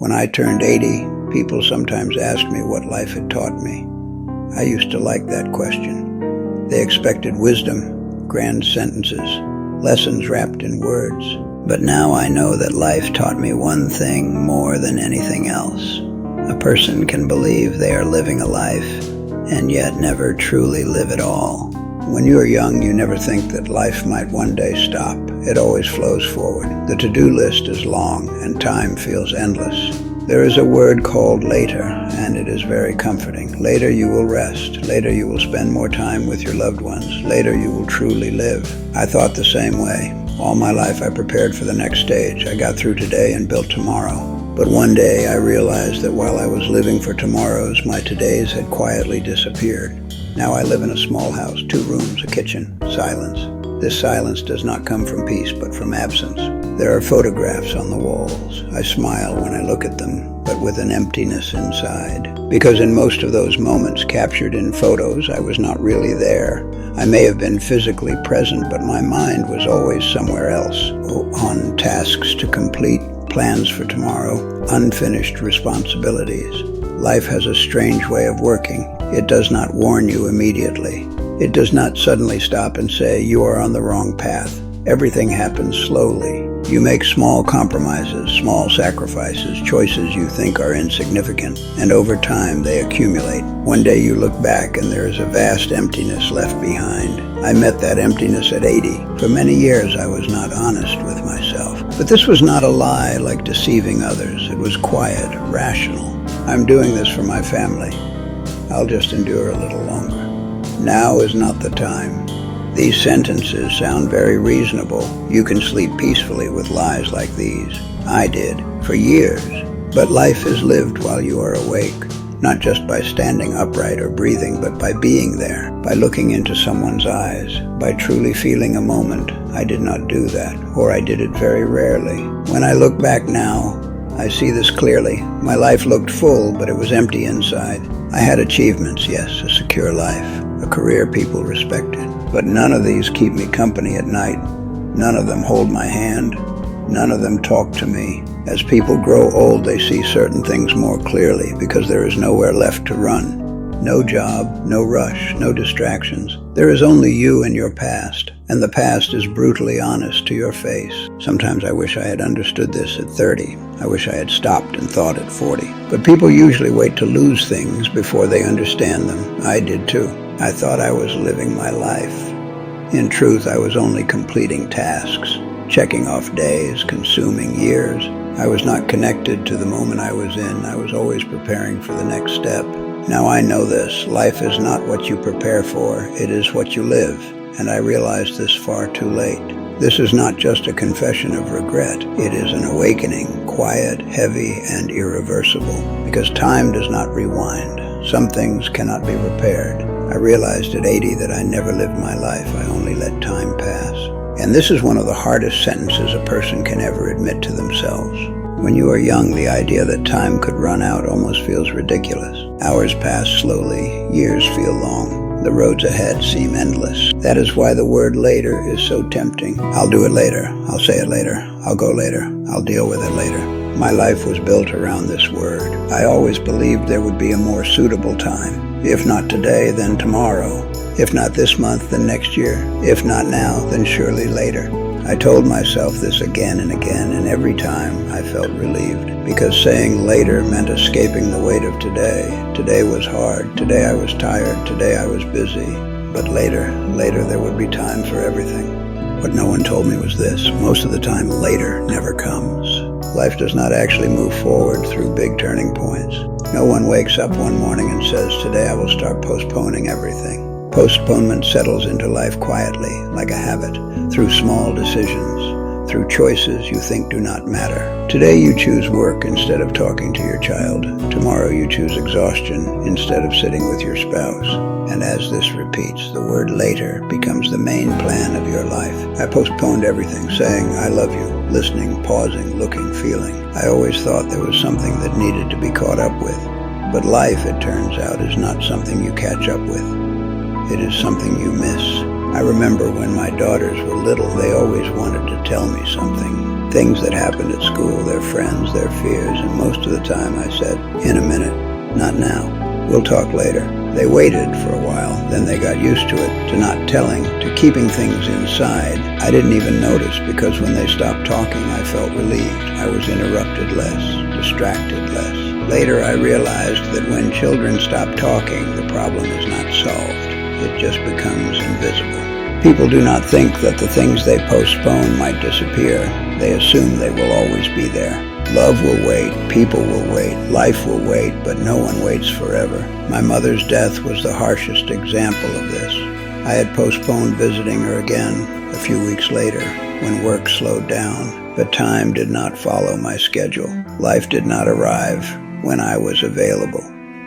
When I turned 80, people sometimes asked me what life had taught me. I used to like that question. They expected wisdom, grand sentences, lessons wrapped in words. But now I know that life taught me one thing more than anything else. A person can believe they are living a life and yet never truly live it all. When you are young, you never think that life might one day stop. It always flows forward. The to-do list is long and time feels endless. There is a word called later, and it is very comforting. Later you will rest. Later you will spend more time with your loved ones. Later you will truly live. I thought the same way. All my life I prepared for the next stage. I got through today and built tomorrow. But one day I realized that while I was living for tomorrows, my todays had quietly disappeared. Now I live in a small house, 2 rooms, a kitchen, silence. This silence does not come from peace, but from absence. There are photographs on the walls. I smile when I look at them, but with an emptiness inside. Because in most of those moments captured in photos, I was not really there. I may have been physically present, but my mind was always somewhere else, on tasks to complete, plans for tomorrow, unfinished responsibilities. Life has a strange way of working. It does not warn you immediately. It does not suddenly stop and say, you are on the wrong path. Everything happens slowly. You make small compromises, small sacrifices, choices you think are insignificant, and over time they accumulate. One day you look back and there is a vast emptiness left behind. I met that emptiness at 80. For many years I was not honest with myself. But this was not a lie like deceiving others. It was quiet, rational. I'm doing this for my family. I'll just endure a little longer. Now is not the time. These sentences sound very reasonable. You can sleep peacefully with lies like these. I did, for years. But life is lived while you are awake, not just by standing upright or breathing, but by being there, by looking into someone's eyes, by truly feeling a moment. I did not do that, or I did it very rarely. When I look back now, I see this clearly. My life looked full, but it was empty inside. I had achievements, yes, a secure life, a career people respected. But none of these keep me company at night. None of them hold my hand. None of them talk to me. As people grow old, they see certain things more clearly because there is nowhere left to run. No job, no rush, no distractions. There is only you and your past, and the past is brutally honest to your face. Sometimes I wish I had understood this at 30. I wish I had stopped and thought at 40. But people usually wait to lose things before they understand them. I did too. I thought I was living my life. In truth, I was only completing tasks, checking off days, consuming years. I was not connected to the moment I was in. I was always preparing for the next step. Now I know this. Life is not what you prepare for. It is what you live. And I realized this far too late. This is not just a confession of regret. It is an awakening, quiet, heavy, and irreversible. Because time does not rewind. Some things cannot be repaired. I realized at 80 that I never lived my life. I only let time pass. And this is one of the hardest sentences a person can ever admit to themselves. When you are young, the idea that time could run out almost feels ridiculous. Hours pass slowly, years feel long. The roads ahead seem endless. That is why the word later is so tempting. I'll do it later. I'll say it later. I'll go later. I'll deal with it later. My life was built around this word. I always believed there would be a more suitable time. If not today, then tomorrow. If not this month, then next year. If not now, then surely later. I told myself this again and again, and every time I felt relieved. Because saying later meant escaping the weight of today. Today was hard. Today I was tired. Today I was busy. But later there would be time for everything. What no one told me was this: most of the time, later never comes. Life does not actually move forward through big turning points. No one wakes up one morning and says, today I will start postponing everything. Postponement settles into life quietly, like a habit, through small decisions, through choices you think do not matter. Today you choose work instead of talking to your child. Tomorrow you choose exhaustion instead of sitting with your spouse. And as this repeats, the word later becomes the main plan of your life. I postponed everything, saying, I love you, listening, pausing, looking, feeling. I always thought there was something that needed to be caught up with. But life, it turns out, is not something you catch up with. It is something you miss. I remember when my daughters were little, they always wanted to tell me something. Things that happened at school, their friends, their fears, and most of the time I said, "In a minute, not now. We'll talk later." They waited for a while, then they got used to it, to not telling, to keeping things inside. I didn't even notice because when they stopped talking, I felt relieved. I was interrupted less, distracted less. Later, I realized that when children stop talking, the problem is not solved. It just becomes invisible. People do not think that the things they postpone might disappear. They assume they will always be there. Love will wait, people will wait, life will wait, but no one waits forever. My mother's death was the harshest example of this. I had postponed visiting her again a few weeks later when work slowed down, but time did not follow my schedule. Life did not arrive when I was available.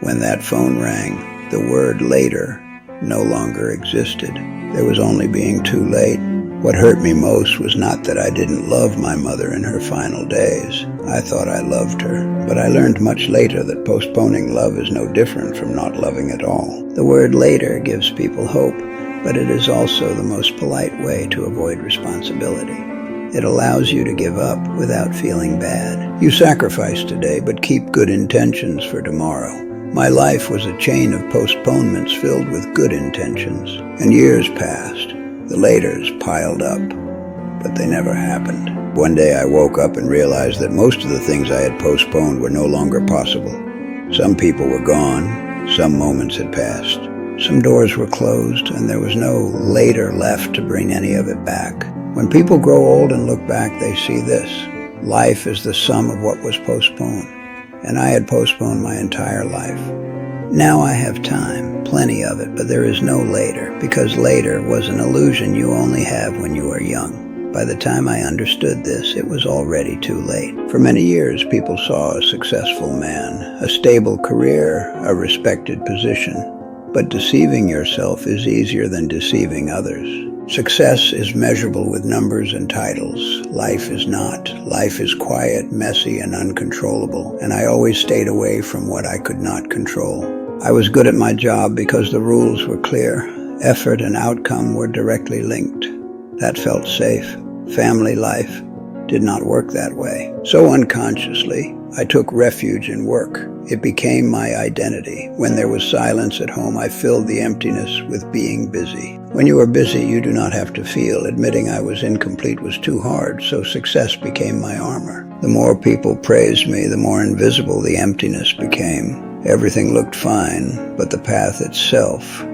When that phone rang, the word later no longer existed. There was only being too late. What hurt me most was not that I didn't love my mother in her final days. I thought I loved her, but I learned much later that postponing love is no different from not loving at all. The word later gives people hope, but it is also the most polite way to avoid responsibility. It allows you to give up without feeling bad. You sacrifice today, but keep good intentions for tomorrow. My life was a chain of postponements filled with good intentions, and years passed. The laters piled up, but they never happened. One day I woke up and realized that most of the things I had postponed were no longer possible. Some people were gone, some moments had passed, some doors were closed, and there was no later left to bring any of it back. When people grow old and look back, they see this. Life is the sum of what was postponed, and I had postponed my entire life. Now I have time, plenty of it, but there is no later, because later was an illusion you only have when you are young. By the time I understood this, it was already too late. For many years, people saw a successful man, a stable career, a respected position. But deceiving yourself is easier than deceiving others. Success is measurable with numbers and titles. Life is not. Life is quiet, messy, and uncontrollable, and I always stayed away from what I could not control. I was good at my job because the rules were clear. Effort and outcome were directly linked. That felt safe. Family life did not work that way. So unconsciously, I took refuge in work. It became my identity. When there was silence at home, I filled the emptiness with being busy. When you are busy, you do not have to feel. Admitting I was incomplete was too hard, so success became my armor. The more people praised me, the more invisible the emptiness became. Everything looked fine, but the path itself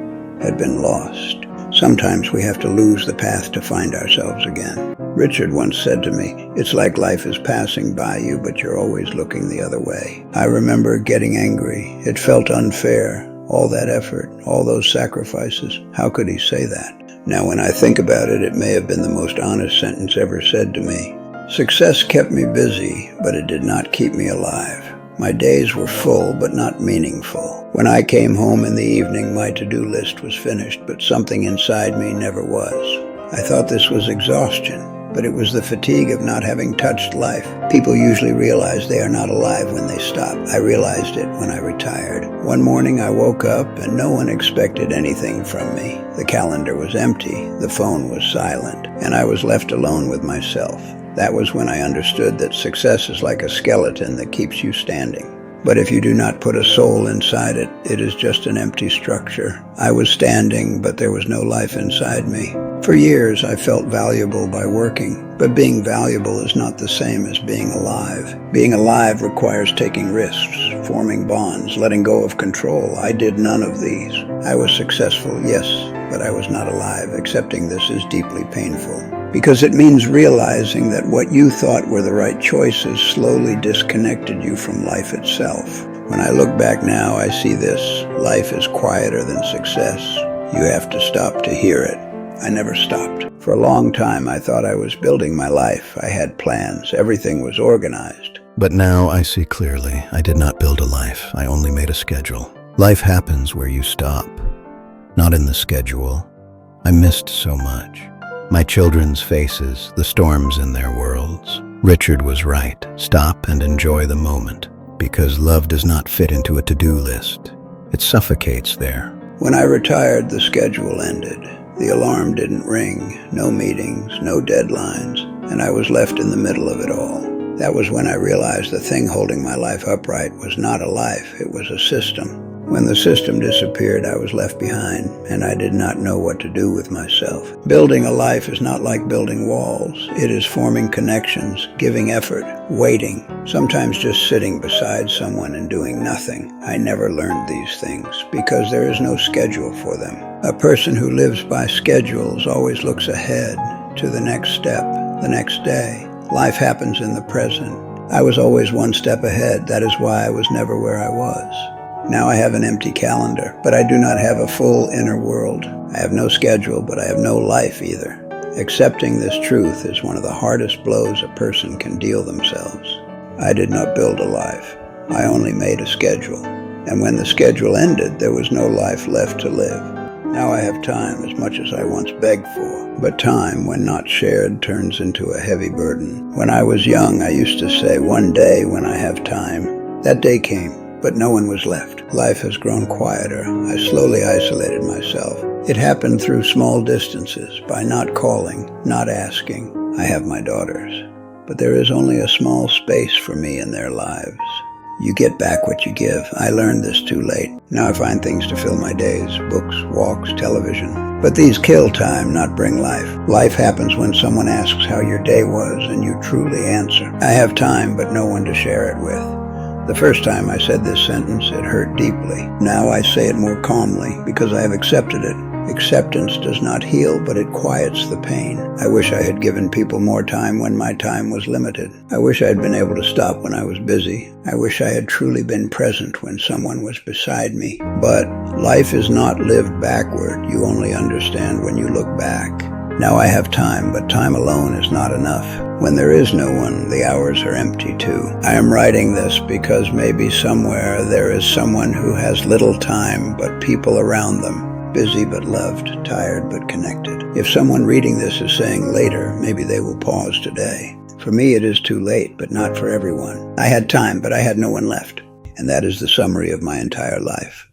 had been lost. Sometimes we have to lose the path to find ourselves again. Richard once said to me, "It's like life is passing by you, but you're always looking the other way." I remember getting angry. It felt unfair. All that effort, all those sacrifices. How could he say that? Now, when I think about it, it may have been the most honest sentence ever said to me. Success kept me busy, but it did not keep me alive. My days were full, but not meaningful. When I came home in the evening, my to-do list was finished, but something inside me never was. I thought this was exhaustion, but it was the fatigue of not having touched life. People usually realize they are not alive when they stop. I realized it when I retired. One morning I woke up and no one expected anything from me. The calendar was empty, the phone was silent, and I was left alone with myself. That was when I understood that success is like a skeleton that keeps you standing. But if you do not put a soul inside it, it is just an empty structure. I was standing, but there was no life inside me. For years, I felt valuable by working, but being valuable is not the same as being alive. Being alive requires taking risks, forming bonds, letting go of control. I did none of these. I was successful, yes, but I was not alive. Accepting this is deeply painful, because it means realizing that what you thought were the right choices slowly disconnected you from life itself. When I look back now, I see this. Life is quieter than success. You have to stop to hear it. I never stopped. For a long time, I thought I was building my life. I had plans. Everything was organized. But now I see clearly. I did not build a life. I only made a schedule. Life happens where you stop, not in the schedule. I missed so much. My children's faces, the storms in their worlds. Richard was right. Stop and enjoy the moment, because love does not fit into a to-do list. It suffocates there. When I retired, the schedule ended. The alarm didn't ring, no meetings, no deadlines. and I was left in the middle of it all. That was when I realized the thing holding my life upright was not a life, it was a system. When the system disappeared, I was left behind, and I did not know what to do with myself. Building a life is not like building walls. It is forming connections, giving effort, waiting, sometimes just sitting beside someone and doing nothing. I never learned these things because there is no schedule for them. A person who lives by schedules always looks ahead to the next step, the next day. Life happens in the present. I was always one step ahead. That is why I was never where I was. Now I have an empty calendar, but I do not have a full inner world. I have no schedule, but I have no life either. Accepting this truth is one of the hardest blows a person can deal themselves. I did not build a life. I only made a schedule. And when the schedule ended, there was no life left to live. Now I have time as much as I once begged for. But time, when not shared, turns into a heavy burden. When I was young, I used to say, one day when I have time. That day came. But no one was left. Life has grown quieter. I slowly isolated myself. It happened through small distances, by not calling, not asking. I have my daughters, but there is only a small space for me in their lives. You get back what you give. I learned this too late. Now I find things to fill my days, books, walks, television. But these kill time, not bring life. Life happens when someone asks how your day was and you truly answer. I have time, but no one to share it with. The first time I said this sentence, it hurt deeply. Now I say it more calmly because I have accepted it. Acceptance does not heal, but it quiets the pain. I wish I had given people more time when my time was limited. I wish I had been able to stop when I was busy. I wish I had truly been present when someone was beside me. But life is not lived backward. You only understand when you look back. Now I have time, but time alone is not enough. When there is no one, the hours are empty too. I am writing this because maybe somewhere there is someone who has little time, but people around them, busy but loved, tired but connected. If someone reading this is saying later, maybe they will pause today. For me, it is too late, but not for everyone. I had time, but I had no one left. And that is the summary of my entire life.